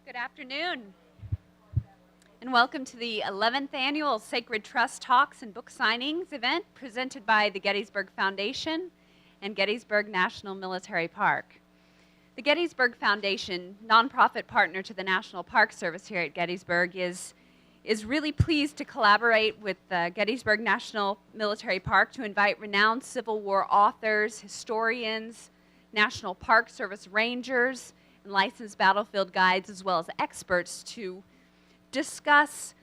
Good afternoon, and welcome to the 11th Annual Sacred Trust Talks and Book Signings event presented by the Gettysburg Foundation and Gettysburg National Military Park. The Gettysburg Foundation, nonprofit partner to the National Park Service here at Gettysburg, is really pleased to collaborate with the Gettysburg National Military Park to invite renowned Civil War authors, historians, National Park Service rangers, and licensed battlefield guides, as well as experts, to discuss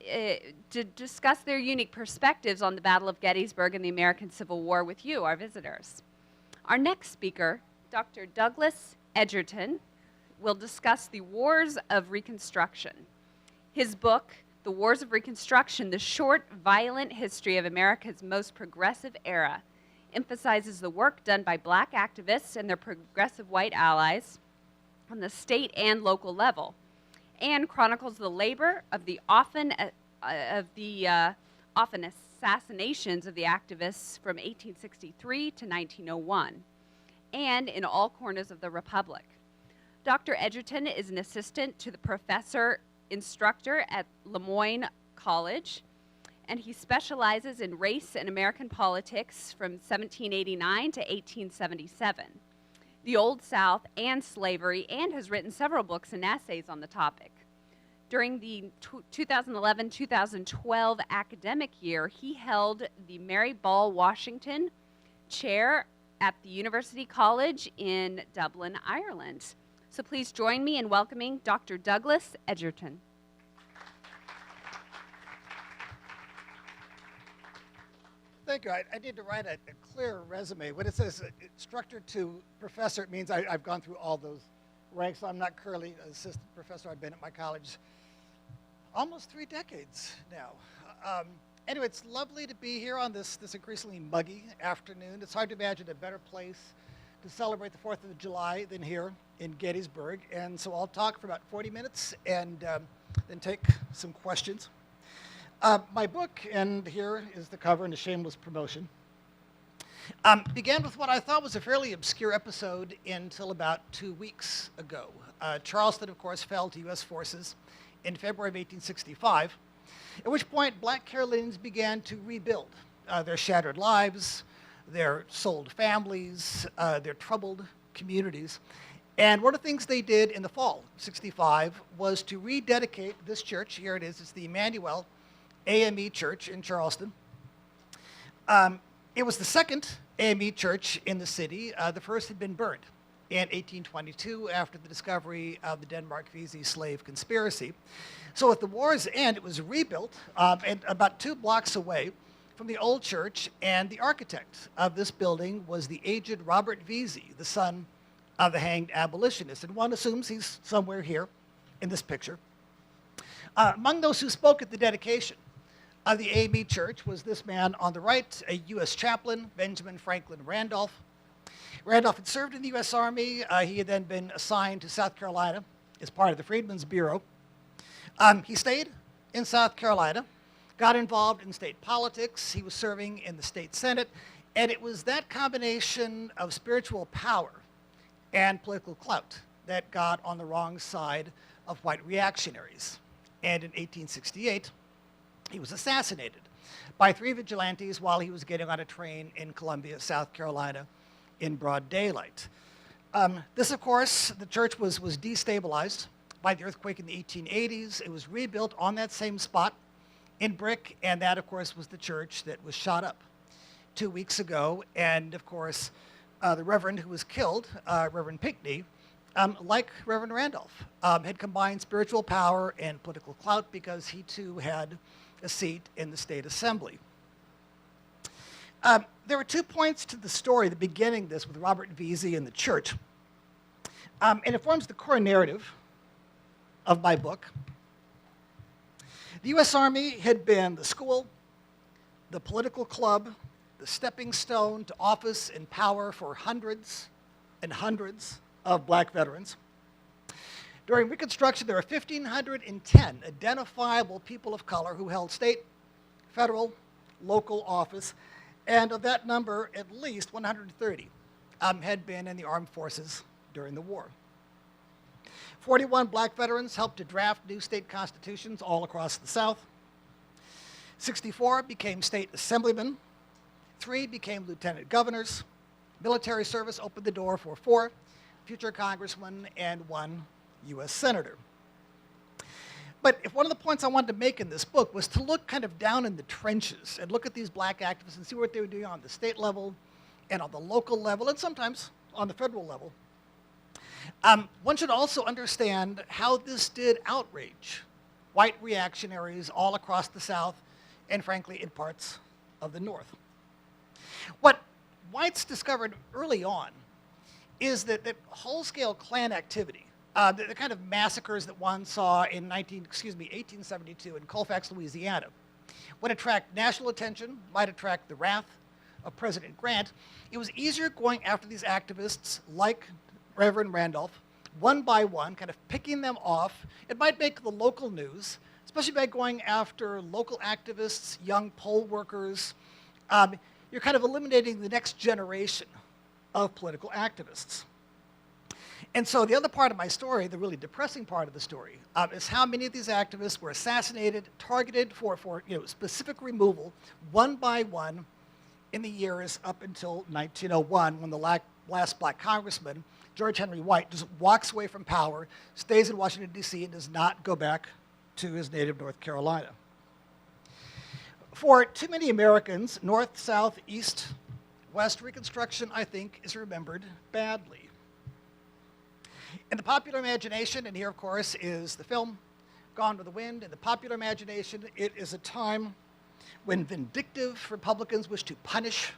their unique perspectives on the Battle of Gettysburg and the American Civil War with you, our visitors. Our next speaker, Dr. Douglas Egerton, will discuss the Wars of Reconstruction. His book, The Wars of Reconstruction, The Short, Violent History of America's Most Progressive Era, emphasizes the work done by black activists and their progressive white allies on the state and local level, and chronicles the labor of the often assassinations of the activists from 1863 to 1901, and in all corners of the Republic. Dr. Egerton is an assistant to the professor instructor at Lemoyne College, and he specializes in race and American politics from 1789 to 1877. The Old South and slavery, and has written several books and essays on the topic. During the 2011-2012 academic year, he held the Mary Ball Washington Chair at the University College in Dublin, Ireland. So please join me in welcoming Dr. Douglas Egerton. Thank you. I need to write a clear resume. When it says instructor to professor, it means I've gone through all those ranks. I'm not currently an assistant professor. I've been at my college almost 3 decades now. Anyway, it's lovely to be here on this increasingly muggy afternoon. It's hard to imagine a better place to celebrate the 4th of July than here in Gettysburg. And so I'll talk for about 40 minutes and then take some questions. My book, and here is the cover and a shameless promotion, began with what I thought was a fairly obscure episode until about 2 weeks ago. Charleston, of course, fell to U.S. forces in February of 1865, at which point black Carolinians began to rebuild their shattered lives, their sold families, their troubled communities. And one of the things they did in the fall of 65 was to rededicate this church. Here it is. It's the Emanuel AME Church in Charleston. It was the second AME church in the city. The first had been burned in 1822 after the discovery of the Denmark-Vesey slave conspiracy. So at the war's end, it was rebuilt and about 2 blocks away from the old church, and the architect of this building was the aged Robert Vesey, the son of the hanged abolitionist. And one assumes he's somewhere here in this picture. Among those who spoke at the dedication of the AME Church was this man on the right, a U.S. chaplain, Benjamin Franklin Randolph. Randolph had served in the U.S. Army. He had then been assigned to South Carolina as part of the Freedmen's Bureau. He stayed in South Carolina, got involved in state politics. He was serving in the state Senate, and it was that combination of spiritual power and political clout that got on the wrong side of white reactionaries. And in 1868, he was assassinated by 3 vigilantes while he was getting on a train in Columbia, South Carolina, in broad daylight. This, of course, the church was destabilized by the earthquake in the 1880s. It was rebuilt on that same spot in brick, and that, of course, was the church that was shot up 2 weeks ago. And, of course, the reverend who was killed, Reverend Pinckney, like Reverend Randolph, had combined spiritual power and political clout because he too had a seat in the state assembly. There were 2 points to the story, the beginning this with Robert Vesey and the church, and it forms the core narrative of my book. The U.S. Army had been the school, the political club, the stepping stone to office and power for hundreds and hundreds of black veterans. During Reconstruction, there were 1,510 identifiable people of color who held state, federal, local office, and of that number, at least 130 had been in the armed forces during the war. 41 black veterans helped to draft new state constitutions all across the South. 64 became state assemblymen. 3 became lieutenant governors. Military service opened the door for 4 future congressmen and 1 U.S. senator. But if one of the points I wanted to make in this book was to look kind of down in the trenches and look at these black activists and see what they were doing on the state level and on the local level and sometimes on the federal level, one should also understand how this did outrage white reactionaries all across the South and, frankly, in parts of the North. What whites discovered early on is that whole-scale Klan activity, the kind of massacres that one saw in 1872 in Colfax, Louisiana, would attract national attention, might attract the wrath of President Grant. It was easier going after these activists like Reverend Randolph, one by one, kind of picking them off. It might make the local news, especially by going after local activists, young poll workers. You're kind of eliminating the next generation of political activists. And so the other part of my story, the really depressing part of the story, is how many of these activists were assassinated, targeted for specific removal, one by one, in the years up until 1901, when the last black congressman, George Henry White, just walks away from power, stays in Washington, D.C., and does not go back to his native North Carolina. For too many Americans, North, South, East, West, Reconstruction, I think, is remembered badly. In the popular imagination, and here, of course, is the film Gone with the Wind. In the popular imagination, it is a time when vindictive Republicans wish to punish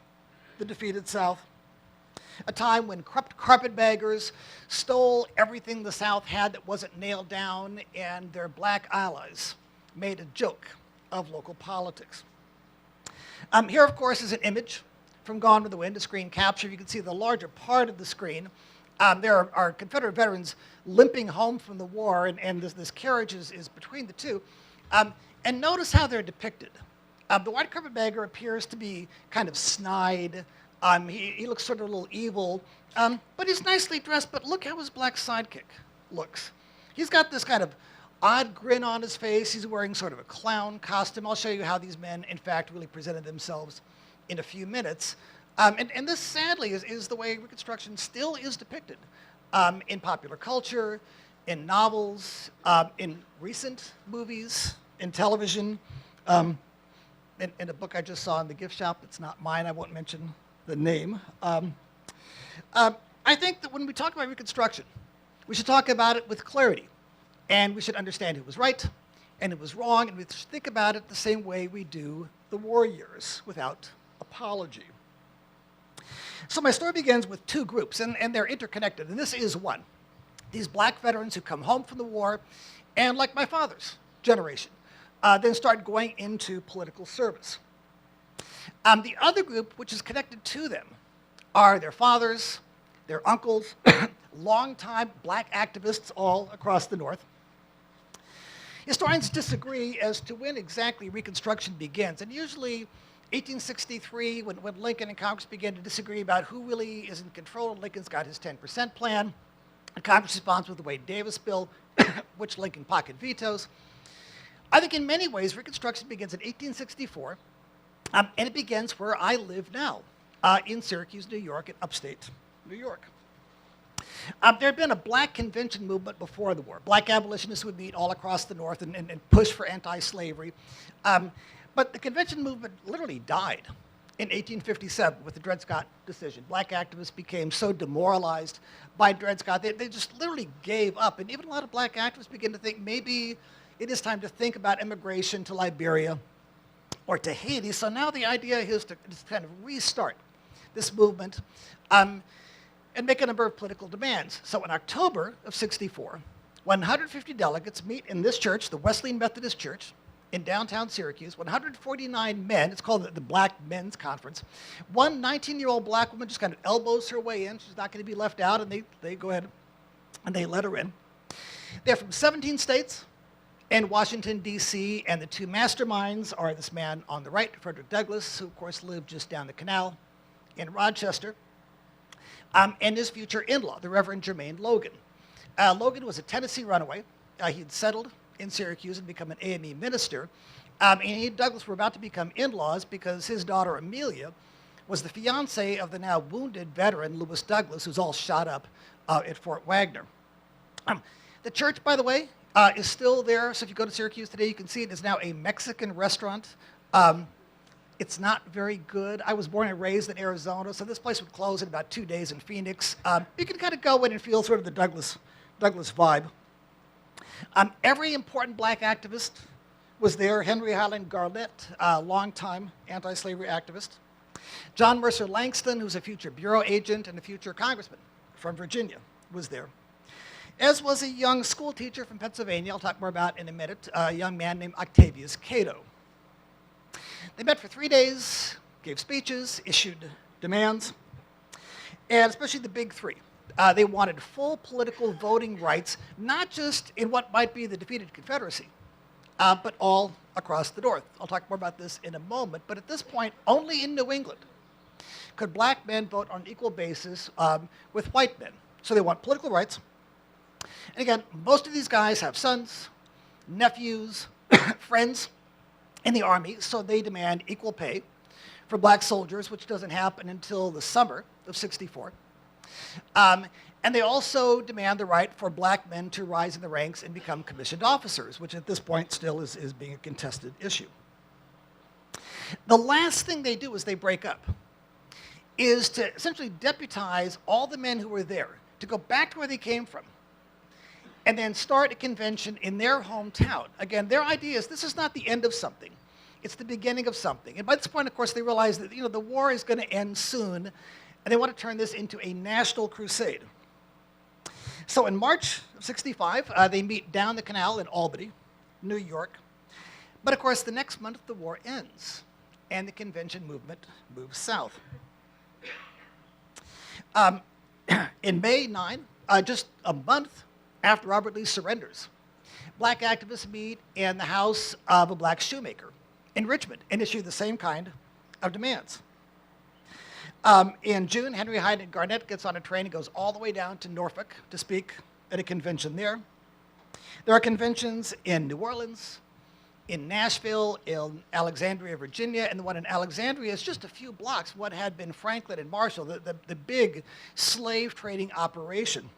the defeated South, a time when corrupt carpetbaggers stole everything the South had that wasn't nailed down, and their black allies made a joke of local politics. Here, of course, is an image from Gone with the Wind, a screen capture. You can see the larger part of the screen. There are Confederate veterans limping home from the war, and this carriage is between the two. And notice how they're depicted. The white carpetbagger appears to be kind of snide. He looks sort of a little evil, but he's nicely dressed. But look how his black sidekick looks. He's got this kind of odd grin on his face. He's wearing sort of a clown costume. I'll show you how these men, in fact, really presented themselves in a few minutes. And this, sadly, is the way Reconstruction still is depicted in popular culture, in novels, in recent movies, in television, in a book I just saw in the gift shop. It's not mine. I won't mention the name. I think that when we talk about Reconstruction, we should talk about it with clarity. And we should understand who was right and who was wrong. And we should think about it the same way we do the war years, without apology. So my story begins with 2 groups, and they're interconnected. And this is one. These black veterans who come home from the war, and like my father's generation, then start going into political service. The other group, which is connected to them, are their fathers, their uncles, longtime black activists all across the North. Historians disagree as to when exactly Reconstruction begins, and usually 1863, when Lincoln and Congress began to disagree about who really is in control. Lincoln's got his 10% plan, and Congress responds with the Wade Davis bill, which Lincoln pocket vetoes. I think in many ways, Reconstruction begins in 1864, and it begins where I live now, in Syracuse, New York, in upstate New York. There had been a black convention movement before the war. Black abolitionists would meet all across the North and push for anti-slavery. But the convention movement literally died in 1857 with the Dred Scott decision. Black activists became so demoralized by Dred Scott, they just literally gave up. And even a lot of black activists began to think maybe it is time to think about immigration to Liberia or to Haiti. So now the idea is to just kind of restart this movement and make a number of political demands. So in October of '64, 150 delegates meet in this church, the Wesleyan Methodist Church, in downtown Syracuse. 149 men, it's called the Black Men's Conference. One 19-year-old black woman just kind of elbows her way in. She's not going to be left out, and they go ahead and they let her in. They're from 17 states and Washington, D.C., and the 2 masterminds are this man on the right, Frederick Douglass, who, of course, lived just down the canal in Rochester, and his future in-law, the Reverend Jermaine Logan. Logan was a Tennessee runaway. He had settled in Syracuse and become an AME minister. And he and Douglas were about to become in-laws because his daughter Amelia was the fiancée of the now wounded veteran Lewis Douglas, who's all shot up at Fort Wagner. The church, by the way, is still there. So if you go to Syracuse today, you can see it is now a Mexican restaurant. It's not very good. I was born and raised in Arizona, so this place would close in about 2 days in Phoenix. You can kind of go in and feel sort of the Douglas vibe. Every important black activist was there. Henry Highland Garnett, a longtime anti-slavery activist. John Mercer Langston, who's a future bureau agent and a future congressman from Virginia, was there. As was a young school teacher from Pennsylvania, I'll talk more about in a minute, a young man named Octavius Cato. They met for 3 days, gave speeches, issued demands, and especially the big three. They wanted full political voting rights, not just in what might be the defeated Confederacy, but all across the North. I'll talk more about this in a moment, but at this point, only in New England could black men vote on an equal basis with white men. So they want political rights. And again, most of these guys have sons, nephews, friends in the Army, so they demand equal pay for black soldiers, which doesn't happen until the summer of '64. And they also demand the right for black men to rise in the ranks and become commissioned officers, which at this point still is being a contested issue. The last thing they do as they break up is to essentially deputize all the men who were there to go back to where they came from and then start a convention in their hometown. Again, their idea is this is not the end of something. It's the beginning of something. And by this point, of course, they realize that the war is going to end soon, and they want to turn this into a national crusade. So in March of '65, they meet down the canal in Albany, New York. But of course, the next month, the war ends, and the convention movement moves south. In May 9, just a month after Robert Lee surrenders, black activists meet in the house of a black shoemaker in Richmond and issue the same kind of demands. In June, Henry Hyman Garnett gets on a train and goes all the way down to Norfolk to speak at a convention there. There are conventions in New Orleans, in Nashville, in Alexandria, Virginia, and the one in Alexandria is just a few blocks from what had been Franklin and Marshall, the big slave trading operation.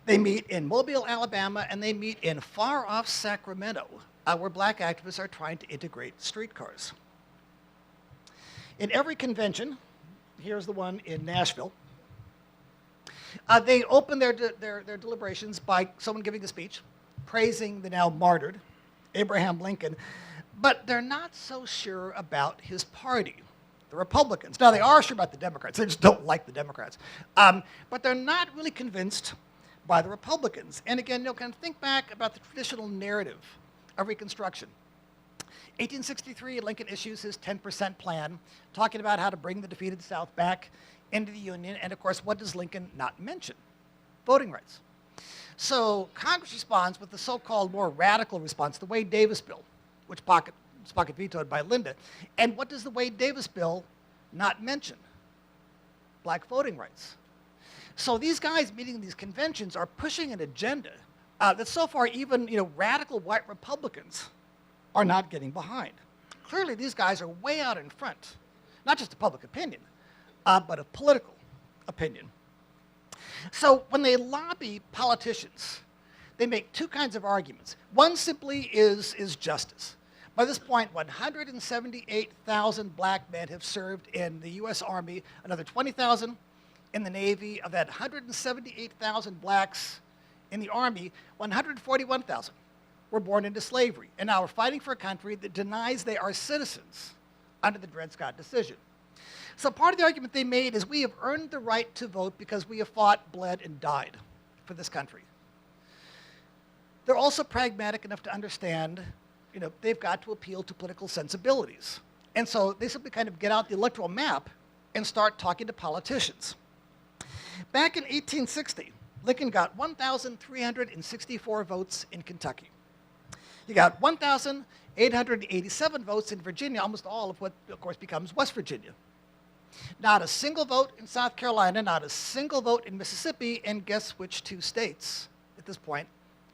They meet in Mobile, Alabama, and they meet in far-off Sacramento, where black activists are trying to integrate streetcars. In every convention, here's the one in Nashville, they open their deliberations by someone giving a speech praising the now martyred Abraham Lincoln, but they're not so sure about his party, the Republicans. Now, they are sure about the Democrats. They just don't like the Democrats. But they're not really convinced by the Republicans. And again, kind of think back about the traditional narrative of Reconstruction. 1863, Lincoln issues his 10% plan, talking about how to bring the defeated South back into the Union. And of course, what does Lincoln not mention? Voting rights. So Congress responds with the so-called more radical response, the Wade-Davis bill, which was pocket vetoed by Linda. And what does the Wade-Davis bill not mention? Black voting rights. So these guys meeting in these conventions are pushing an agenda that so far even radical white Republicans are not getting behind. Clearly, these guys are way out in front, not just of public opinion, but of political opinion. So when they lobby politicians, they make two kinds of arguments. One simply is justice. By this point, 178,000 black men have served in the U.S. Army, another 20,000 in the Navy. Of that 178,000 blacks in the Army, 141,000 were born into slavery. And now we're fighting for a country that denies they are citizens under the Dred Scott decision. So part of the argument they made is we have earned the right to vote because we have fought, bled, and died for this country. They're also pragmatic enough to understand, they've got to appeal to political sensibilities. And so they simply kind of get out the electoral map and start talking to politicians. Back in 1860, Lincoln got 1,364 votes in Kentucky. He got 1,887 votes in Virginia, almost all of what, of course, becomes West Virginia. Not a single vote in South Carolina, not a single vote in Mississippi, and guess which two states at this point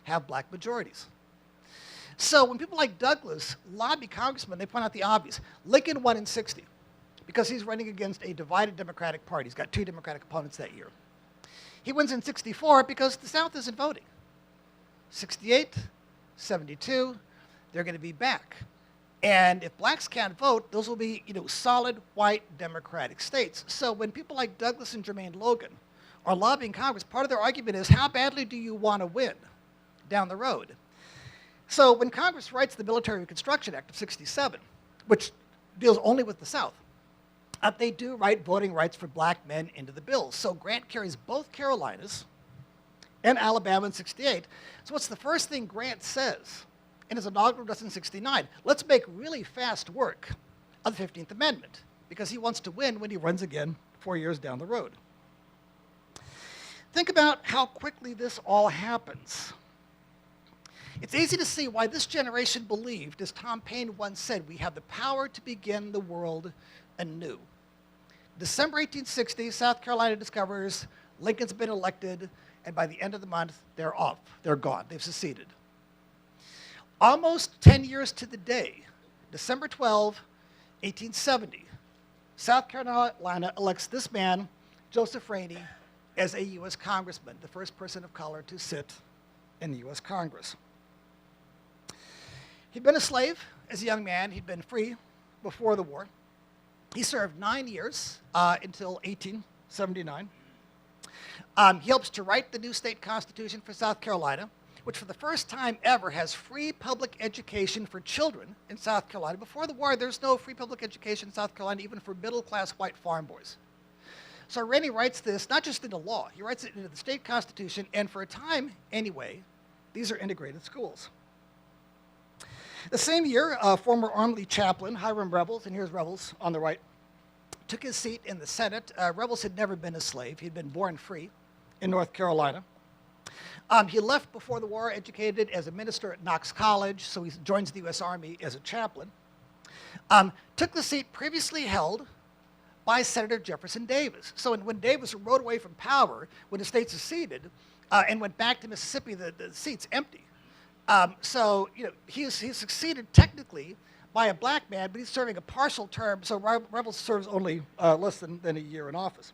have black majorities? So when people like Douglas lobby congressmen, they point out the obvious. Lincoln won in 60 because he's running against a divided Democratic Party. He's got two Democratic opponents that year. He wins in 64 because the South isn't voting. 68, 72, they're going to be back. And if blacks can't vote, those will be, solid white Democratic states. So when people like Douglas and Jermaine Logan are lobbying Congress, part of their argument is, how badly do you want to win down the road? So when Congress writes the Military Reconstruction Act of 67, which deals only with the South, they do write voting rights for black men into the bill. So Grant carries both Carolinas and Alabama in 68. So what's the first thing Grant says in his inaugural address in 69? Let's make really fast work of the 15th Amendment, because he wants to win when he runs again 4 years down the road. Think about how quickly this all happens. It's easy to see why this generation believed, as Tom Paine once said, we have the power to begin the world anew. December 1860, South Carolina discovers Lincoln's been elected, and by the end of the month, they're off. They're gone. They've seceded. Almost 10 years to the day, December 12, 1870, South Carolina elects this man, Joseph Rainey, as a U.S. congressman, the first person of color to sit in the U.S. Congress. He'd been a slave as a young man. He'd been free before the war. He served 9 years until 1879. He helps to write the new state constitution for South Carolina, which for the first time ever has free public education for children in South Carolina. Before the war, there's no free public education in South Carolina, even for middle-class white farm boys. So Rainey writes this not just into law, he writes it into the state constitution, and for a time, anyway, these are integrated schools. The same year, former Army chaplain Hiram Revels, and here's Revels on the right, took his seat in the Senate. Revels had never been a slave. He'd been born free in North Carolina. He left before the war, educated as a minister at Knox College, so he joins the U.S. Army as a chaplain. Took the seat previously held by Senator Jefferson Davis. So when Davis rode away from power, when the state seceded and went back to Mississippi, the seat's empty. So he's succeeded technically by a black man, but he's serving a partial term, so Revels serves only less than a year in office.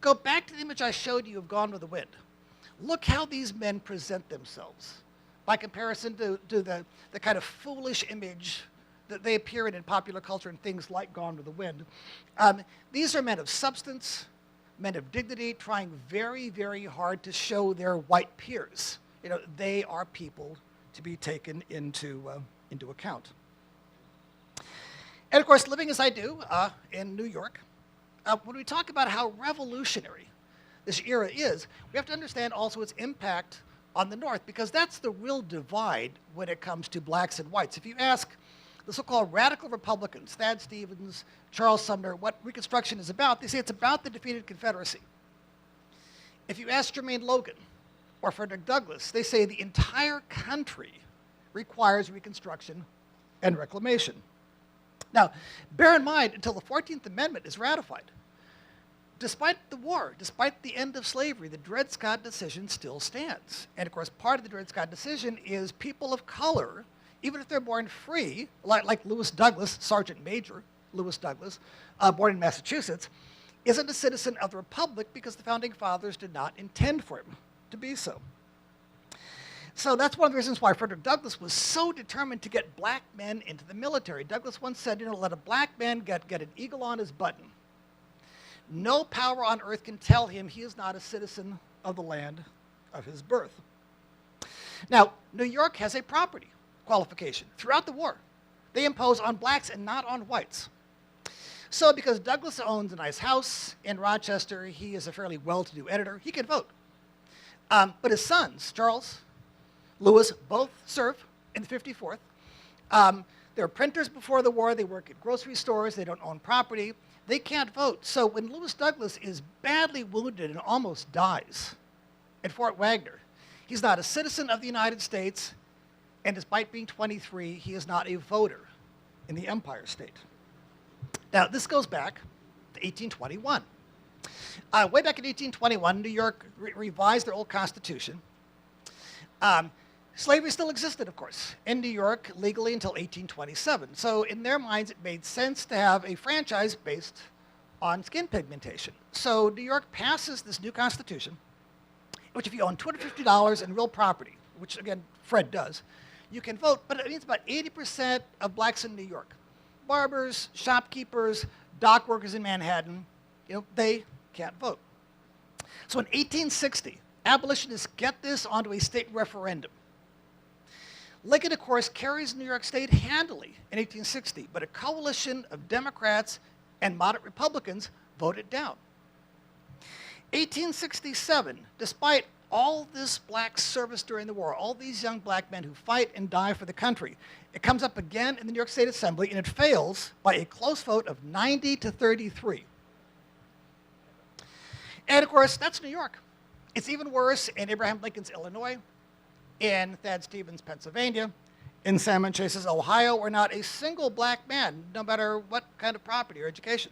Go back to the image I showed you of Gone with the Wind. Look how these men present themselves by comparison to the kind of foolish image that they appear in popular culture in things like Gone with the Wind. These are men of substance, men of dignity, trying very, very hard to show their white peers. They are people to be taken into account. And of course, living as I do in New York, when we talk about how revolutionary this era is, we have to understand also its impact on the North, because that's the real divide when it comes to blacks and whites. If you ask the so-called radical Republicans, Thad Stevens, Charles Sumner, what Reconstruction is about, they say it's about the defeated Confederacy. If you ask Jermaine Logan or Frederick Douglass, they say the entire country requires Reconstruction and reclamation. Now, bear in mind, until the 14th Amendment is ratified, despite the war, despite the end of slavery, the Dred Scott decision still stands. And of course, part of the Dred Scott decision is people of color, even if they're born free, like Lewis Douglas, Sergeant Major Lewis Douglas, born in Massachusetts, isn't a citizen of the Republic because the Founding Fathers did not intend for him to be so. So that's one of the reasons why Frederick Douglass was so determined to get black men into the military. Douglass once said, let a black man get an eagle on his button. No power on earth can tell him he is not a citizen of the land of his birth. Now, New York has a property qualification. Throughout the war, they impose on blacks and not on whites. So because Douglass owns a nice house in Rochester, he is a fairly well-to-do editor, he can vote. But his sons, Charles, Lewis, both serve in the 54th. They're printers before the war. They work at grocery stores. They don't own property. They can't vote. So when Lewis Douglass is badly wounded and almost dies at Fort Wagner, he's not a citizen of the United States, and despite being 23, he is not a voter in the Empire State. Now, this goes back to 1821. Way back in 1821, New York revised their old constitution. Slavery still existed, of course, in New York legally until 1827. So in their minds, it made sense to have a franchise based on skin pigmentation. So New York passes this new constitution, which if you own $250 in real property, which again, Fred does, you can vote, but it means about 80% of blacks in New York, barbers, shopkeepers, dock workers in Manhattan, they can't vote. So in 1860, abolitionists get this onto a state referendum. Lincoln, of course, carries New York State handily in 1860, but a coalition of Democrats and moderate Republicans voted down. 1867, despite all this black service during the war, all these young black men who fight and die for the country, it comes up again in the New York State Assembly, and it fails by a close vote of 90-33. And of course, that's New York. It's even worse in Abraham Lincoln's Illinois, in Thad Stevens' Pennsylvania, in Salmon Chase's Ohio, where not a single black man, no matter what kind of property or education,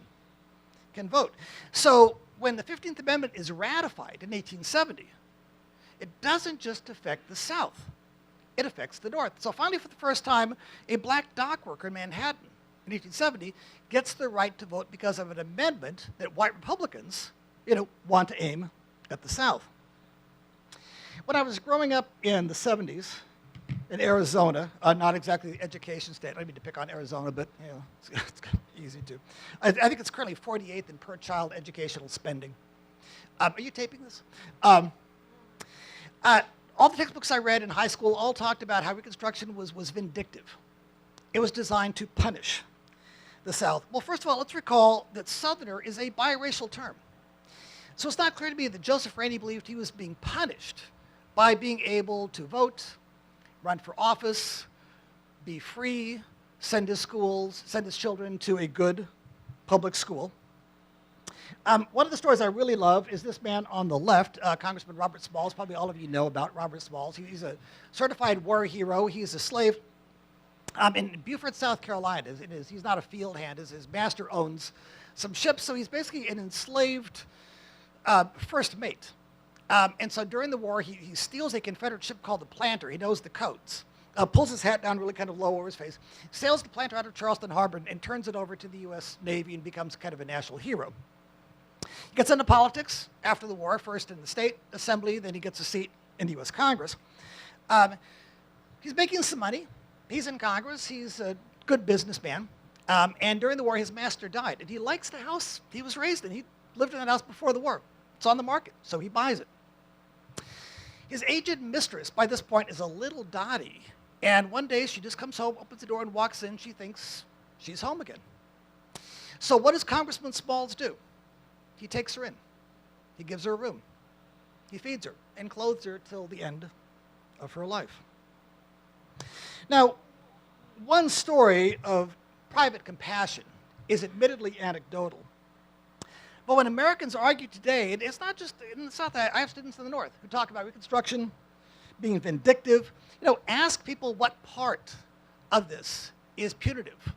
can vote. So when the 15th Amendment is ratified in 1870, it doesn't just affect the South. It affects the North. So finally, for the first time, a black dock worker in Manhattan in 1870 gets the right to vote because of an amendment that white Republicans, want to aim at the South. When I was growing up in the 70s in Arizona, not exactly the education state, I don't mean to pick on Arizona, but it's easy to. I think it's currently 48th in per child educational spending. Are you taping this? All the textbooks I read in high school all talked about how Reconstruction was vindictive. It was designed to punish the South. Well, first of all, let's recall that Southerner is a biracial term. So it's not clear to me that Joseph Rainey believed he was being punished by being able to vote, run for office, be free, send his children to a good public school. One of the stories I really love is this man on the left, Congressman Robert Smalls. Probably all of you know about Robert Smalls. He's a certified war hero. He's a slave in Beaufort, South Carolina. He's not a field hand. His master owns some ships, so he's basically an enslaved first mate. And so during the war, he steals a Confederate ship called the Planter. He knows the codes. Pulls his hat down really kind of low over his face, sails the Planter out of Charleston Harbor and turns it over to the U.S. Navy and becomes kind of a national hero. He gets into politics after the war, first in the state assembly, then he gets a seat in the U.S. Congress. He's making some money. He's in Congress. He's a good businessman. And during the war, his master died. And he likes the house he was raised in. He lived in that house before the war. It's on the market, so he buys it. His aged mistress, by this point, is a little Dottie. And one day, she just comes home, opens the door, and walks in. She thinks she's home again. So what does Congressman Smalls do? He takes her in. He gives her a room. He feeds her and clothes her till the end of her life. Now, one story of private compassion is admittedly anecdotal. But when Americans argue today, and it's not just in the South, I have students in the North who talk about Reconstruction being vindictive. Ask people what part of this is punitive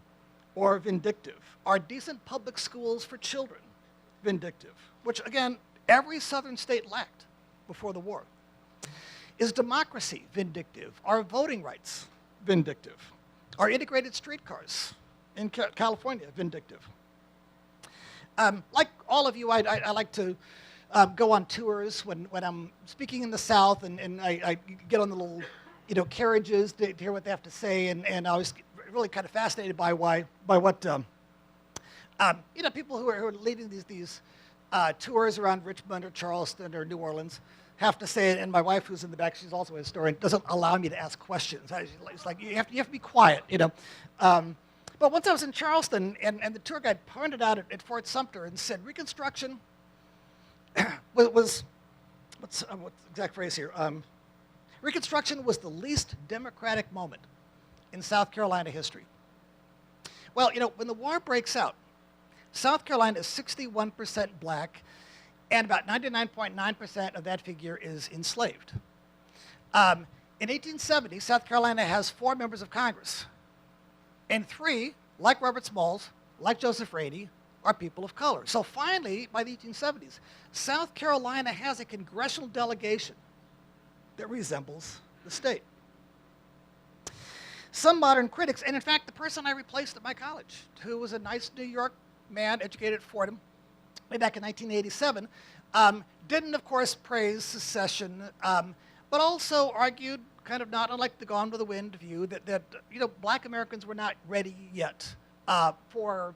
or vindictive. Are decent public schools for children vindictive? Which, again, every Southern state lacked before the war. Is democracy vindictive? Are voting rights vindictive? Are integrated streetcars in California vindictive? Like all of you, I like to go on tours when I'm speaking in the South, and I get on the little carriages to hear what they have to say, and I was really kind of fascinated by what people who are leading these tours around Richmond or Charleston or New Orleans have to say it. And my wife, who's in the back, she's also a historian, doesn't allow me to ask questions. It's like you have to be quiet, But once I was in Charleston, and the tour guide pointed out at Fort Sumter and said, Reconstruction what's the exact phrase here? Reconstruction was the least democratic moment in South Carolina history. Well, when the war breaks out, South Carolina is 61% black, and about 99.9% of that figure is enslaved. In 1870, South Carolina has 4 members of Congress, and 3, like Robert Smalls, like Joseph Rainey, are people of color. So finally, by the 1870s, South Carolina has a congressional delegation that resembles the state. Some modern critics, and in fact, the person I replaced at my college, who was a nice New York man, educated at Fordham, way back in 1987, didn't, of course, praise secession, but also argued, kind of not unlike the Gone with the Wind view, that black Americans were not ready yet for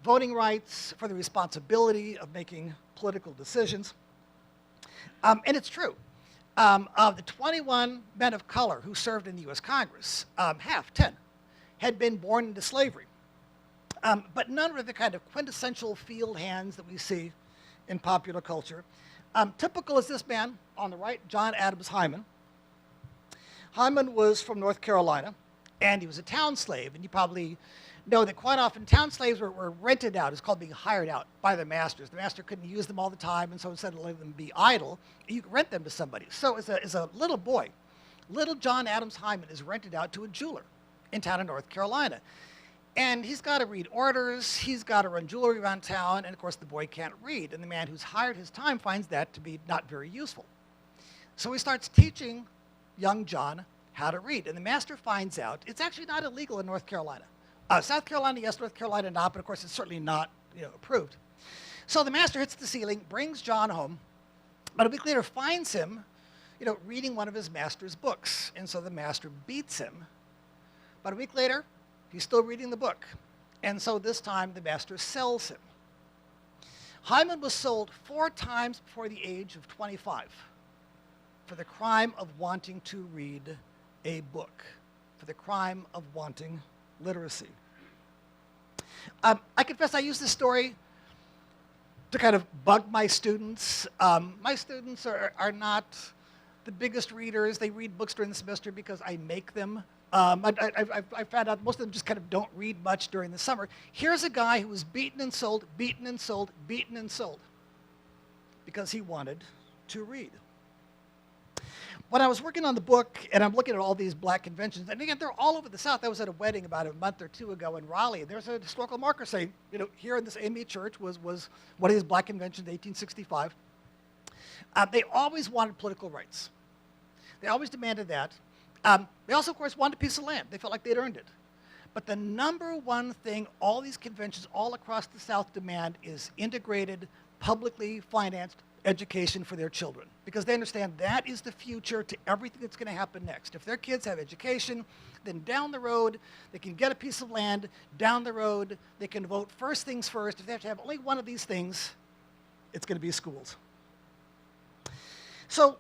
voting rights, for the responsibility of making political decisions. And it's true. Of the 21 men of color who served in the U.S. Congress, 10, had been born into slavery. But none were the kind of quintessential field hands that we see in popular culture. Typical is this man on the right, John Adams Hyman. Hyman was from North Carolina, and he was a town slave. And you probably know that quite often town slaves were rented out. It's called being hired out by the masters. The master couldn't use them all the time, and so instead of letting them be idle, you could rent them to somebody. So as a little boy, little John Adams Hyman is rented out to a jeweler in town in North Carolina. And he's got to read orders, he's got to run jewelry around town, and of course the boy can't read. And the man who's hired his time finds that to be not very useful. So he starts teaching young John how to read. And the master finds out it's actually not illegal in North Carolina. South Carolina, yes, North Carolina, not, but of course it's certainly not approved. So the master hits the ceiling, brings John home, but a week later finds him reading one of his master's books. And so the master beats him. But a week later, he's still reading the book. And so this time the master sells him. Hyman was sold 4 times before the age of 25 for the crime of wanting to read a book, for the crime of wanting literacy. I confess I use this story to kind of bug my students. My students are not the biggest readers. They read books during the semester because I make them. I found out most of them just kind of don't read much during the summer. Here's a guy who was beaten and sold, beaten and sold, beaten and sold because he wanted to read. When I was working on the book, and I'm looking at all these black conventions, and again, they're all over the South. I was at a wedding about a month or 2 ago in Raleigh, and there's a historical marker saying, here in this AME Church was one of these black conventions in 1865. They always wanted political rights. They always demanded that. They also, of course, wanted a piece of land. They felt like they'd earned it. But the number one thing all these conventions all across the South demand is integrated, publicly financed education for their children, because they understand that is the future to everything that's going to happen next. If their kids have education, then down the road, they can get a piece of land. Down the road, they can vote first things first. If they have to have only one of these things, it's going to be schools. So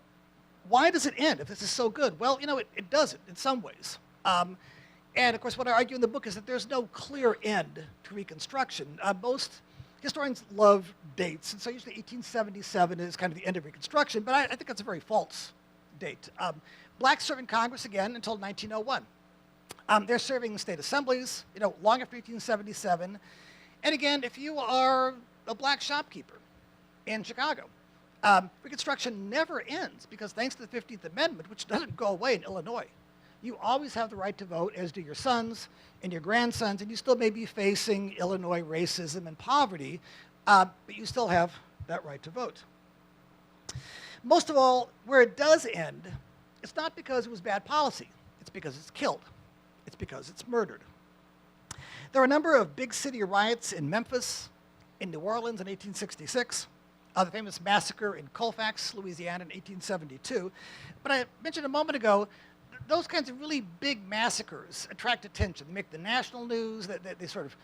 why does it end if this is so good? Well, it doesn't in some ways. And of course, what I argue in the book is that there's no clear end to Reconstruction. Most historians love dates, and so usually 1877 is kind of the end of Reconstruction, but I think that's a very false date. Blacks serve in Congress again until 1901. They're serving in state assemblies, long after 1877. And again, if you are a black shopkeeper in Chicago, Reconstruction never ends because thanks to the 15th Amendment, which doesn't go away in Illinois, you always have the right to vote, as do your sons and your grandsons, and you still may be facing Illinois racism and poverty, but you still have that right to vote. Most of all, where it does end, it's not because it was bad policy. It's because it's killed. It's because it's murdered. There were a number of big city riots in Memphis, in New Orleans in 1866, the famous massacre in Colfax, Louisiana in 1872. But I mentioned a moment ago, those kinds of really big massacres attract attention. They make the national news, they sort of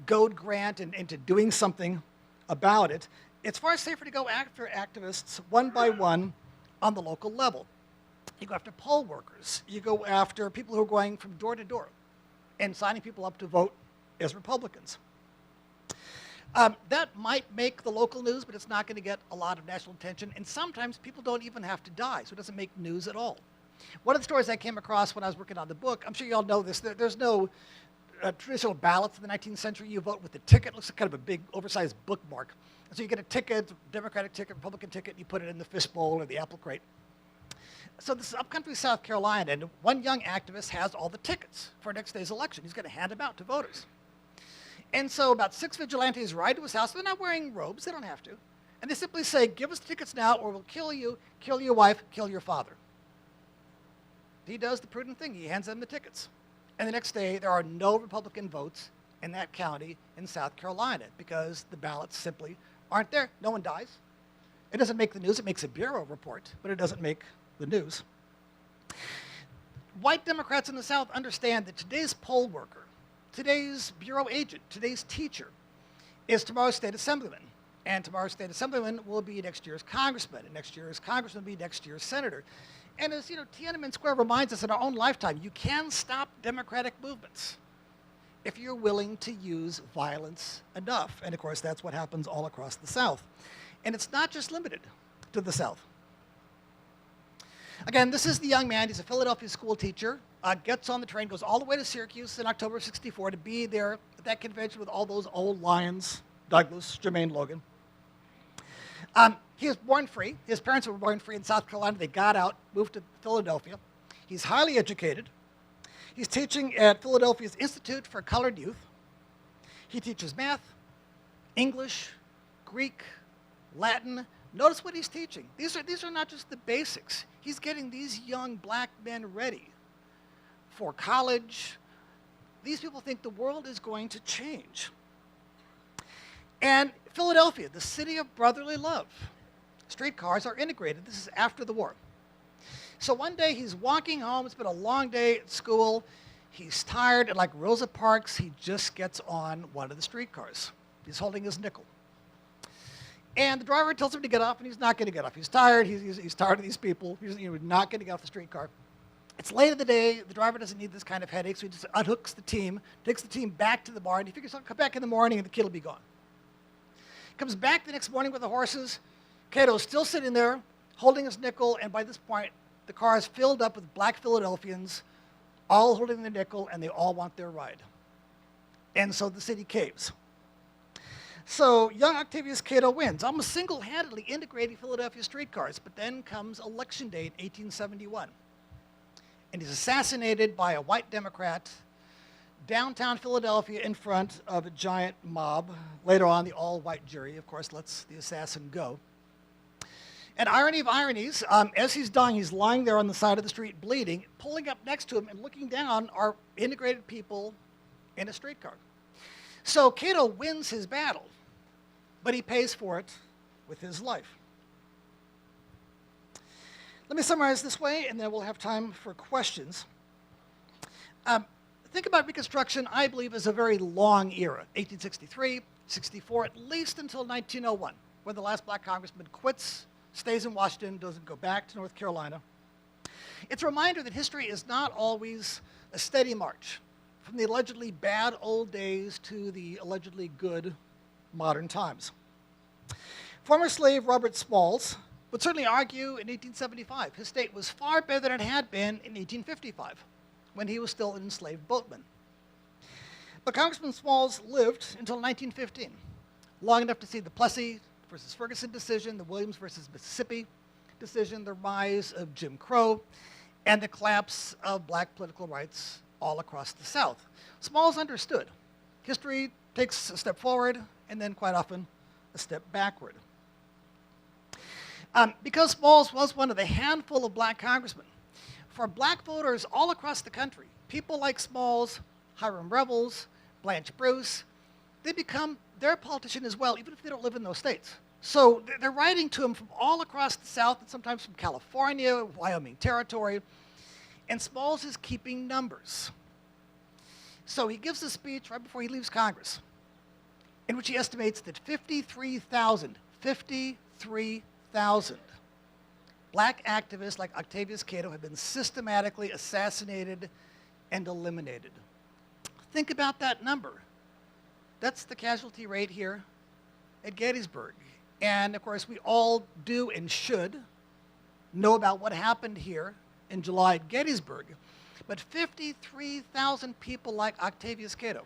goad Grant into doing something about it. It's far safer to go after activists one by one on the local level. You go after poll workers. You go after people who are going from door to door and signing people up to vote as Republicans. That might make the local news, but it's not going to get a lot of national attention. And sometimes people don't even have to die, so it doesn't make news at all. One of the stories I came across when I was working on the book, I'm sure you all know this, there's no traditional ballots in the 19th century. You vote with a ticket. It looks like kind of a big, oversized bookmark. And so you get a ticket, Democratic ticket, Republican ticket, and you put it in the fishbowl or the apple crate. So this is upcountry South Carolina, and one young activist has all the tickets for next day's election. He's going to hand them out to voters. And so about 6 vigilantes ride to his house. They're not wearing robes. They don't have to. And they simply say, give us the tickets now or we'll kill you, kill your wife, kill your father. He does the prudent thing. He hands them the tickets. And the next day, there are no Republican votes in that county in South Carolina because the ballots simply aren't there. No one dies. It doesn't make the news. It makes a bureau report, but it doesn't make the news. White Democrats in the South understand that today's poll worker, today's bureau agent, today's teacher is tomorrow's state assemblyman. And tomorrow's state assemblyman will be next year's congressman, and next year's congressman will be next year's senator. And as Tiananmen Square reminds us in our own lifetime, you can stop democratic movements if you're willing to use violence enough. And of course, that's what happens all across the South. And it's not just limited to the South. Again, this is the young man. He's a Philadelphia school teacher, gets on the train, goes all the way to Syracuse in October of '64 to be there at that convention with all those old lions, Douglas, Jermaine Logan. He was born free. His parents were born free in South Carolina. They got out, moved to Philadelphia. He's highly educated. He's teaching at Philadelphia's Institute for Colored Youth. He teaches math, English, Greek, Latin. Notice what he's teaching. These are not just the basics. He's getting these young black men ready for college. These people think the world is going to change. And Philadelphia, the city of brotherly love. Streetcars are integrated. This is after the war. So one day he's walking home. It's been a long day at school. He's tired, and like Rosa Parks, he just gets on one of the streetcars. He's holding his nickel. And the driver tells him to get off, and he's not going to get off. He's tired. He's tired of these people. He's not going to get off the streetcar. It's late in the day. The driver doesn't need this kind of headache, so he just unhooks the team, takes the team back to the barn. He figures he'll come back in the morning, and the kid will be gone. Comes back the next morning with the horses. Cato's still sitting there, holding his nickel, and by this point, the car is filled up with black Philadelphians, all holding the nickel, and they all want their ride. And so the city caves. So young Octavius Cato wins, almost single-handedly integrating Philadelphia streetcars, but then comes election day in 1871. And he's assassinated by a white Democrat downtown Philadelphia in front of a giant mob. Later on, the all-white jury, of course, lets the assassin go. And irony of ironies, as he's dying, he's lying there on the side of the street bleeding. Pulling up next to him and looking down are integrated people in a streetcar. So Cato wins his battle, but he pays for it with his life. Let me summarize this way, and then we'll have time for questions. Think about Reconstruction, I believe, as a very long era, 1863, 64, at least until 1901, when the last black congressman quits, stays in Washington, doesn't go back to North Carolina. It's a reminder that history is not always a steady march, from the allegedly bad old days to the allegedly good modern times. Former slave Robert Smalls would certainly argue in 1875 his state was far better than it had been in 1855, when he was still an enslaved boatman. But Congressman Smalls lived until 1915, long enough to see the Plessy versus Ferguson decision, the Williams versus Mississippi decision, the rise of Jim Crow, and the collapse of black political rights all across the South. Smalls understood. History takes a step forward and then quite often a step backward. Because Smalls was one of the handful of black congressmen, for black voters all across the country, people like Smalls, Hiram Revels, Blanche Bruce, they become their politician as well, even if they don't live in those states. So they're writing to him from all across the South, and sometimes from California, Wyoming Territory, and Smalls is keeping numbers. So he gives a speech right before he leaves Congress, in which he estimates that 53,000 black activists like Octavius Cato have been systematically assassinated and eliminated. Think about that number. That's the casualty rate here at Gettysburg. And of course, we all do and should know about what happened here in July at Gettysburg. But 53,000 people like Octavius Cato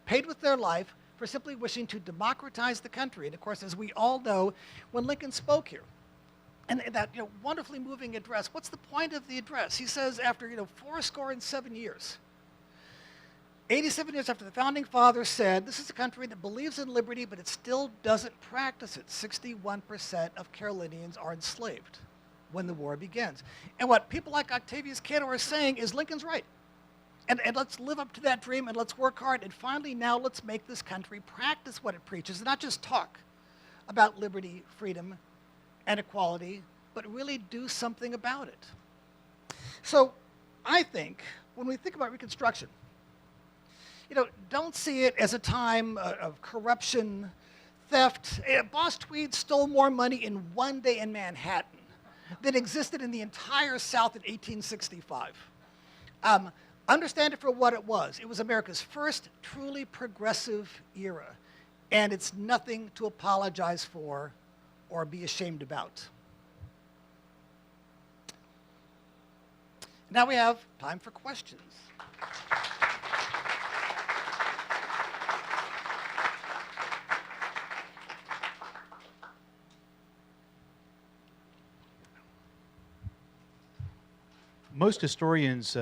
paid with their life for simply wishing to democratize the country. And of course, as we all know, when Lincoln spoke here, and that wonderfully moving address, what's the point of the address? He says after 7 years, 87 years after the Founding Fathers said, this is a country that believes in liberty, but it still doesn't practice it. 61% of Carolinians are enslaved when the war begins. And what people like Octavius Cato are saying is Lincoln's right. And let's live up to that dream, and let's work hard. And finally, now let's make this country practice what it preaches, and not just talk about liberty, freedom, and equality, but really do something about it. So I think when we think about Reconstruction, don't see it as a time of corruption, theft. Boss Tweed stole more money in one day in Manhattan than existed in the entire South in 1865. Understand it for what it was. It was America's first truly progressive era, and it's nothing to apologize for or be ashamed about. Now we have time for questions. Most historians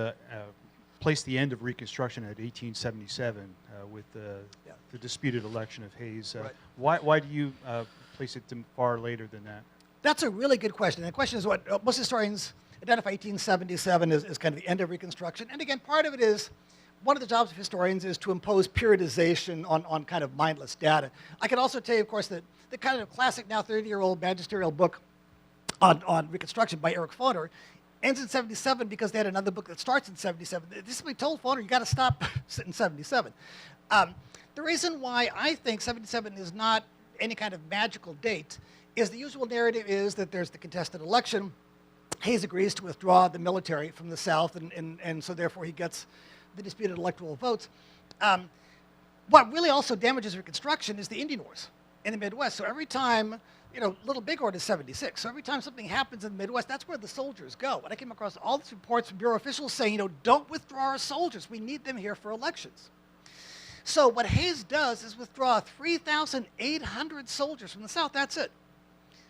place the end of Reconstruction at 1877 with the disputed election of Hayes. Right. Why do you place it far later than that? That's a really good question. The question is what most historians identify 1877 as kind of the end of Reconstruction. And again, part of it is, one of the jobs of historians is to impose periodization on kind of mindless data. I can also tell you, of course, that the kind of classic, now 30-year-old magisterial book on Reconstruction by Eric Foner ends in 77 because they had another book that starts in 77. They simply told Foner, you got to stop in 77. The reason why I think 77 is not any kind of magical date is the usual narrative is that there's the contested election. Hayes agrees to withdraw the military from the South, and so therefore he gets the disputed electoral votes. What really also damages Reconstruction is the Indian Wars in the Midwest. So every time, Little Bighorn is 76. So every time something happens in the Midwest, that's where the soldiers go. And I came across all these reports from Bureau officials saying, don't withdraw our soldiers. We need them here for elections. So what Hayes does is withdraw 3,800 soldiers from the South. That's it.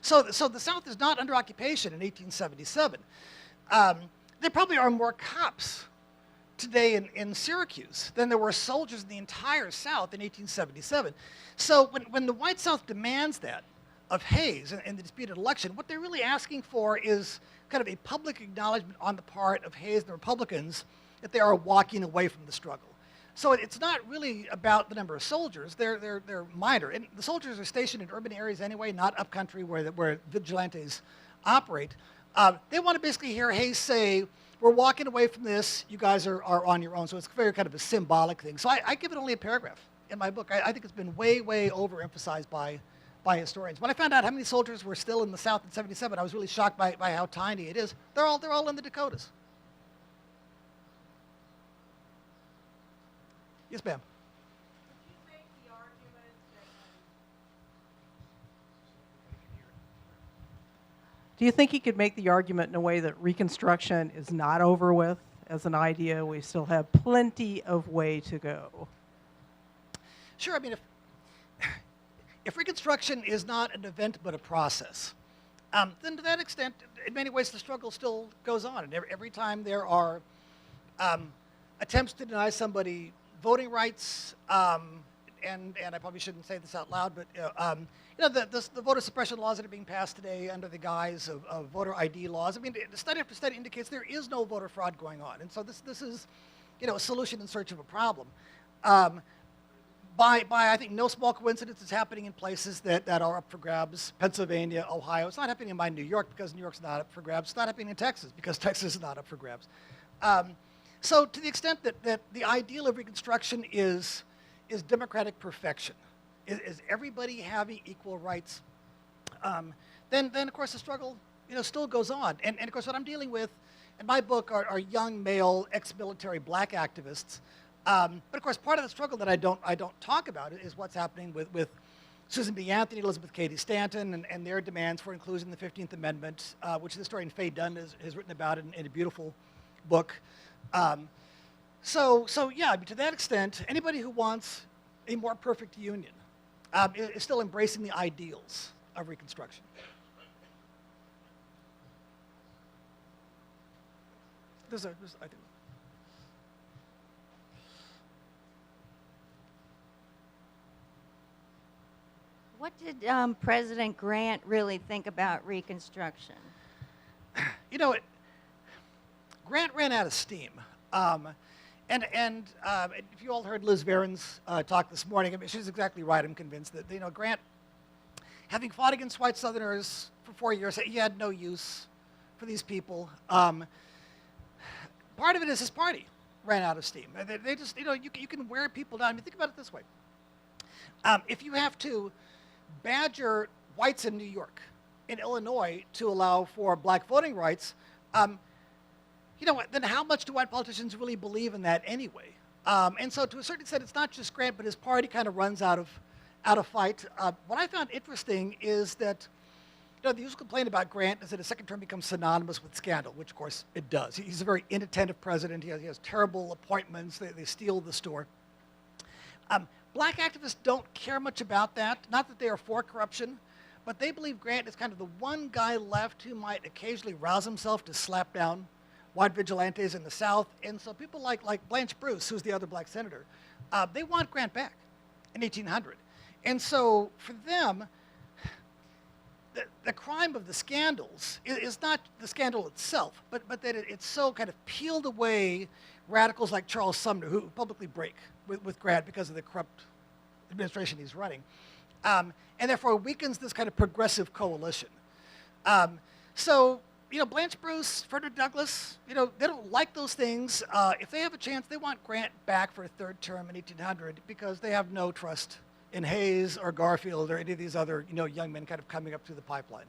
So the South is not under occupation in 1877. There probably are more cops today in Syracuse than there were soldiers in the entire South in 1877. So when the white South demands that of Hayes in the disputed election, what they're really asking for is kind of a public acknowledgement on the part of Hayes and the Republicans that they are walking away from the struggle. So it's not really about the number of soldiers. They're minor. And the soldiers are stationed in urban areas anyway, not upcountry where vigilantes operate. They want to basically hear Hayes say, we're walking away from this, you guys are on your own. So it's very kind of a symbolic thing. So I give it only a paragraph in my book. I think it's been way overemphasized by historians. When I found out how many soldiers were still in the South in 77, I was really shocked by how tiny it is. They're all in the Dakotas. Yes, ma'am. Do you think he could make the argument in a way that Reconstruction is not over with as an idea? We still have plenty of way to go. Sure. I mean, if Reconstruction is not an event but a process, then to that extent, in many ways, the struggle still goes on. And every time there are attempts to deny somebody voting rights, and I probably shouldn't say this out loud, but the voter suppression laws that are being passed today under the guise of voter ID laws. I mean, study after study indicates there is no voter fraud going on, and so this is, a solution in search of a problem. By I think no small coincidence, it's happening in places that are up for grabs. Pennsylvania, Ohio. It's not happening in New York because New York's not up for grabs. It's not happening in Texas because Texas is not up for grabs. So to the extent that the ideal of Reconstruction is democratic perfection, is everybody having equal rights, then of course the struggle still goes on. And of course what I'm dealing with in my book are young male ex-military black activists. But of course part of the struggle that I don't talk about is what's happening with Susan B. Anthony, Elizabeth Cady Stanton, and their demands for inclusion in the 15th Amendment, which the historian Faye Dunn has written about in a beautiful book. So yeah, to that extent, anybody who wants a more perfect union is still embracing the ideals of Reconstruction. I think. What did President Grant really think about Reconstruction? You know, Grant ran out of steam. And if you all heard Liz Varon's talk this morning, I mean, she's exactly right. I'm convinced that, you know, Grant, having fought against white Southerners for 4 years, he had no use for these people. Part of it is his party ran out of steam. They just, you know, you can wear people down. I mean, think about it this way. If you have to badger whites in New York, in Illinois, to allow for black voting rights, you know what, then how much do white politicians really believe in that anyway? And so to a certain extent, it's not just Grant, but his party kind of runs out of fight. What I found interesting is that, you know, the usual complaint about Grant is that his second term becomes synonymous with scandal, which of course it does. He's a very inattentive president. He has terrible appointments. They steal the store. Black activists don't care much about that. Not that they are for corruption, but they believe Grant is kind of the one guy left who might occasionally rouse himself to slap down white vigilantes in the South. And so people like Blanche Bruce, who's the other black senator, they want Grant back in 1800. And so for them, the crime of the scandals is not the scandal itself, but that it's so kind of peeled away radicals like Charles Sumner, who publicly break with Grant because of the corrupt administration he's running. And therefore weakens this kind of progressive coalition. So, you know, Blanche Bruce, Frederick Douglass, you know, they don't like those things. If they have a chance, they want Grant back for a third term in 1800 because they have no trust in Hayes or Garfield or any of these other, you know, young men kind of coming up through the pipeline.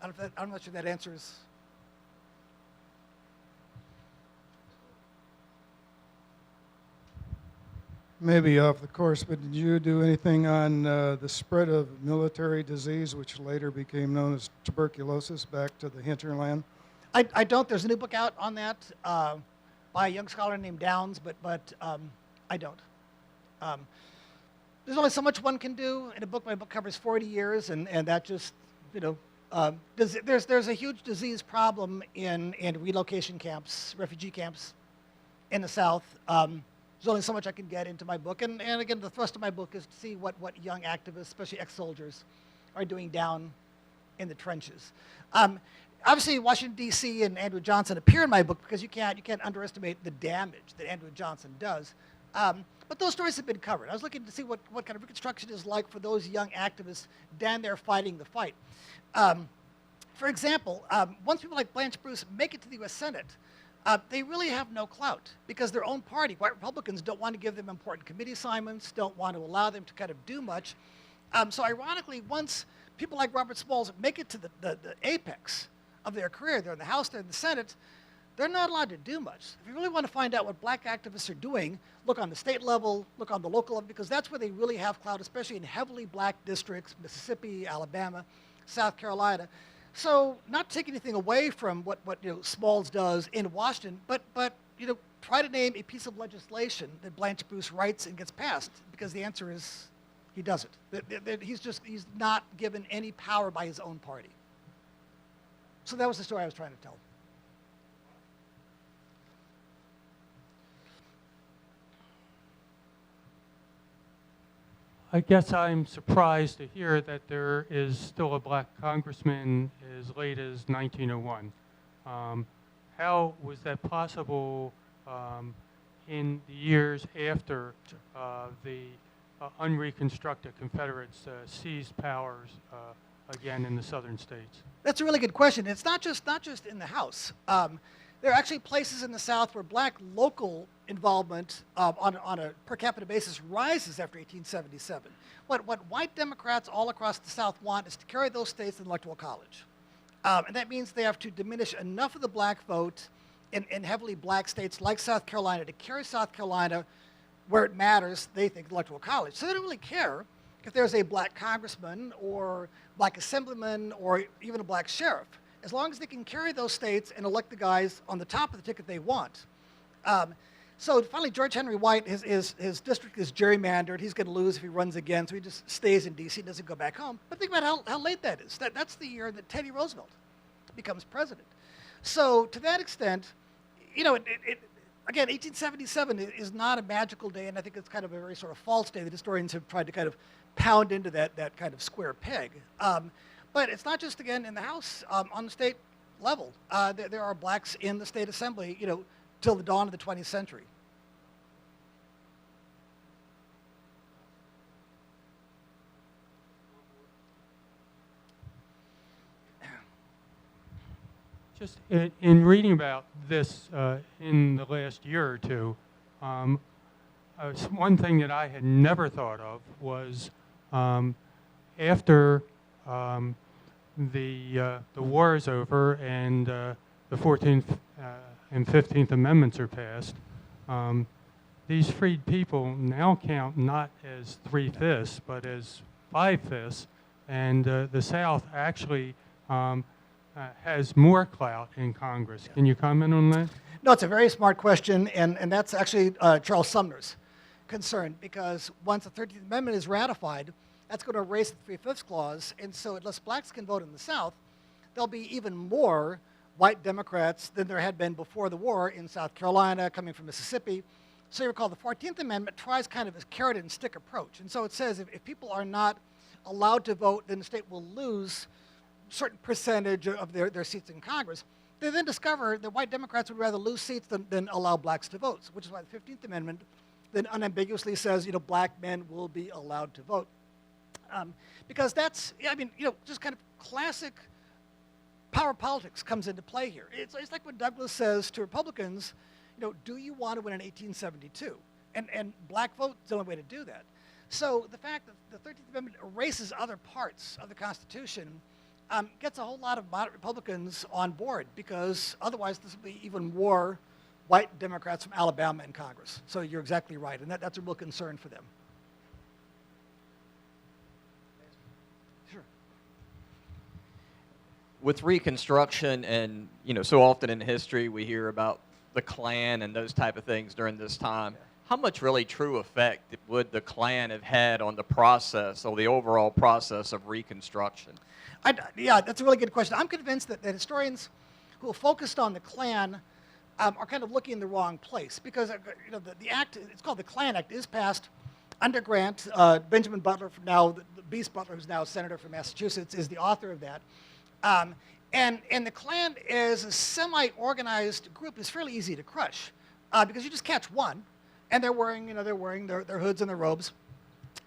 I'm not sure that answers. Maybe off the course, but did you do anything on the spread of military disease, which later became known as tuberculosis, back to the hinterland? I don't. There's a new book out on that by a young scholar named Downs, but I don't. There's only so much one can do in a book. My book covers 40 years, and that just, you know, there's a huge disease problem in relocation camps, refugee camps in the South. There's only so much I can get into my book. And again, the thrust of my book is to see what young activists, especially ex-soldiers, are doing down in the trenches. Obviously, Washington, D.C. and Andrew Johnson appear in my book because you can't underestimate the damage that Andrew Johnson does. But those stories have been covered. I was looking to see what kind of Reconstruction is like for those young activists down there fighting the fight. For example, once people like Blanche Bruce make it to the U.S. Senate, they really have no clout because their own party, white Republicans, don't want to give them important committee assignments, don't want to allow them to kind of do much. So ironically, once people like Robert Smalls make it to the apex of their career, they're in the House, they're in the Senate, they're not allowed to do much. If you really want to find out what black activists are doing, look on the state level, look on the local level, because that's where they really have clout, especially in heavily black districts, Mississippi, Alabama, South Carolina. So not to take anything away from what you know, Smalls does in Washington, but you know, try to name a piece of legislation that Blanche Bruce writes and gets passed, because the answer is he doesn't. He's not given any power by his own party. So that was the story I was trying to tell. I guess I'm surprised to hear that there is still a black congressman as late as 1901. How was that possible in the years after the unreconstructed Confederates seized powers again in the southern states? That's a really good question. It's not just in the House. There are actually places in the South where black local involvement on a per capita basis rises after 1877. What white Democrats all across the South want is to carry those states in the Electoral College. And that means they have to diminish enough of the black vote in heavily black states like South Carolina to carry South Carolina where it matters, they think, the Electoral College. So they don't really care if there's a black congressman or black assemblyman or even a black sheriff, as long as they can carry those states and elect the guys on the top of the ticket they want. So finally, George Henry White, his district is gerrymandered. He's going to lose if he runs again, so he just stays in D.C., doesn't go back home. But think about how late that is. That's the year that Teddy Roosevelt becomes president. So to that extent, you know, again, 1877 is not a magical day, and I think it's kind of a very sort of false day that historians have tried to kind of pound into that kind of square peg. But it's not just, again, in the House, on the state level. There are blacks in the state assembly, till the dawn of the 20th century. Just in reading about this in the last year or two, one thing that I had never thought of was after the war is over and the 14th and 15th Amendments are passed, these freed people now count not as 3/5 but as 5/5, and the South actually has more clout in Congress. Can you comment on that? No, it's a very smart question, and that's actually Charles Sumner's concern, because once the 13th Amendment is ratified, that's going to erase the 3/5 clause, and so unless blacks can vote in the South, there'll be even more white Democrats than there had been before the war in South Carolina, coming from Mississippi. So you recall the 14th Amendment tries kind of a carrot and stick approach, and so it says if people are not allowed to vote, then the state will lose certain percentage of their seats in Congress. They then discover that white Democrats would rather lose seats than allow blacks to vote, which is why the 15th Amendment then unambiguously says, black men will be allowed to vote. Because that's, just kind of classic power politics comes into play here. It's like when Douglas says to Republicans, do you want to win in 1872? And black vote is the only way to do that. So the fact that the 13th Amendment erases other parts of the Constitution gets a whole lot of moderate Republicans on board, because otherwise this will be even more white Democrats from Alabama in Congress. So you're exactly right, and that's a real concern for them. Sure. With Reconstruction and, so often in history we hear about the Klan and those type of things during this time, how much really true effect would the Klan have had on the process or the overall process of Reconstruction? Yeah, that's a really good question. I'm convinced that historians who are focused on the Klan are kind of looking in the wrong place, because the act, it's called the Klan Act, is passed under Grant. Benjamin Butler, from now the Beast Butler, who's now a senator from Massachusetts, is the author of that. And the Klan, as a semi-organized group, is fairly easy to crush, because you just catch one, and they're wearing their hoods and their robes.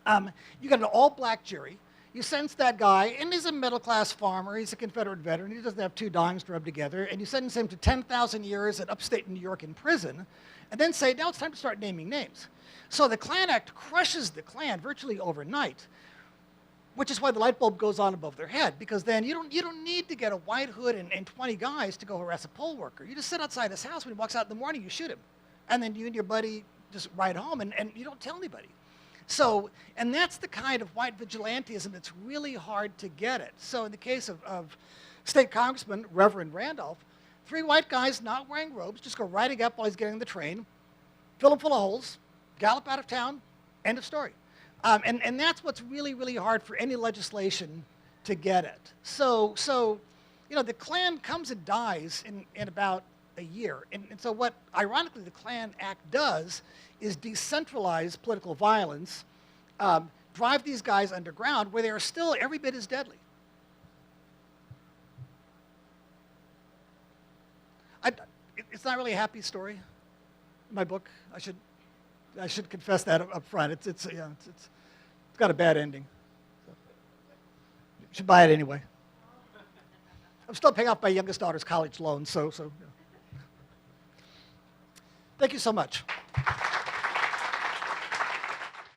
You got an all-black jury. You sentence that guy, and he's a middle-class farmer. He's a Confederate veteran. He doesn't have two dimes to rub together. And you sentence him to 10,000 years at upstate New York in prison, and then say, now it's time to start naming names. So the Klan Act crushes the Klan virtually overnight, which is why the light bulb goes on above their head, because then you don't need to get a white hood and 20 guys to go harass a poll worker. You just sit outside his house. When he walks out in the morning, you shoot him. And then you and your buddy just ride home, and you don't tell anybody. So, and that's the kind of white vigilantism that's really hard to get at. So in the case of State Congressman Reverend Randolph, 3 white guys not wearing robes just go riding up while he's getting the train, fill him full of holes, gallop out of town, end of story. And that's what's really, really hard for any legislation to get at. So the Klan comes and dies in about a year. And so what, ironically, the Klan Act does is decentralize political violence, drive these guys underground where they are still every bit as deadly. It's not really a happy story, my book. I should confess that up front. It's got a bad ending. You should buy it anyway. I'm still paying off my youngest daughter's college loan, so. Thank you so much.